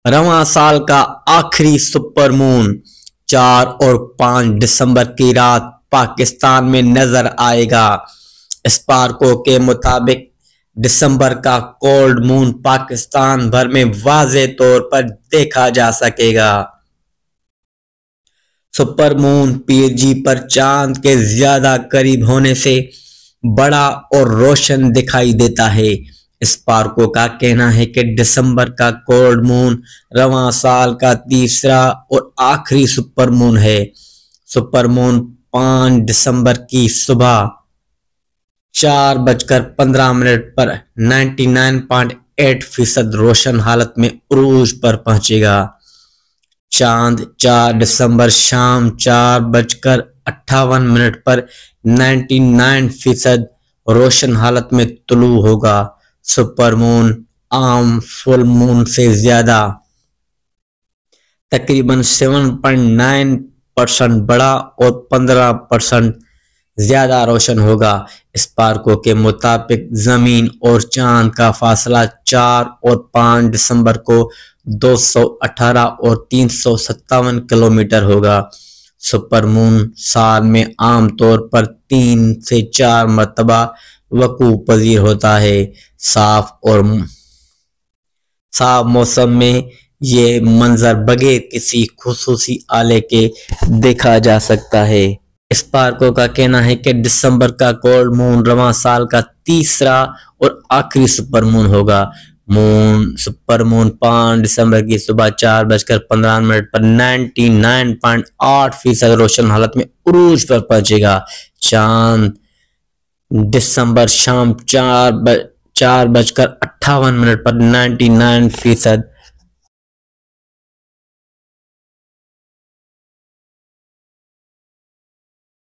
रवां साल का आखिरी सुपर मून 4 और 5 दिसंबर की रात पाकिस्तान में नजर आएगा। स्पार्को के मुताबिक दिसंबर का कोल्ड मून पाकिस्तान भर में वाज़े तौर पर देखा जा सकेगा। सुपर मून पीएचजी पर चांद के ज्यादा करीब होने से बड़ा और रोशन दिखाई देता है। स्पार्को का कहना है कि दिसंबर का कोल्ड मून रवां साल का तीसरा और आखिरी सुपर मून है। सुपर मून 5 दिसंबर की सुबह 4:15 पर 99.8% रोशन हालत में उरूज पर पहुंचेगा। चांद 4 दिसंबर शाम 4:58 पर 99% रोशन हालत में तुलू होगा। सुपर मून आम फुल मून से ज्यादा तकरीबन 7.9% बड़ा और 15% ज्यादा रोशन होगा। स्पार्को के मुताबिक जमीन और चांद का फासला 4 और 5 दिसंबर को 218 और 357 किलोमीटर होगा। सुपर मून साल में आमतौर पर 3 से 4 मरतबा वकू पजीर होता है। साफ मौसम में ये मंजर बगैर किसी खुसूसी आले के देखा जा सकता है। स्पार्को का कहना है कि दिसंबर का कोल्ड मून रवां साल का तीसरा और आखिरी सुपर मून होगा। सुपर मून 5 दिसंबर की सुबह 4:15 पर 99.8% रोशन हालत में उरूज पर पहुंचेगा। चांद दिसंबर शाम 4:58 पर 99%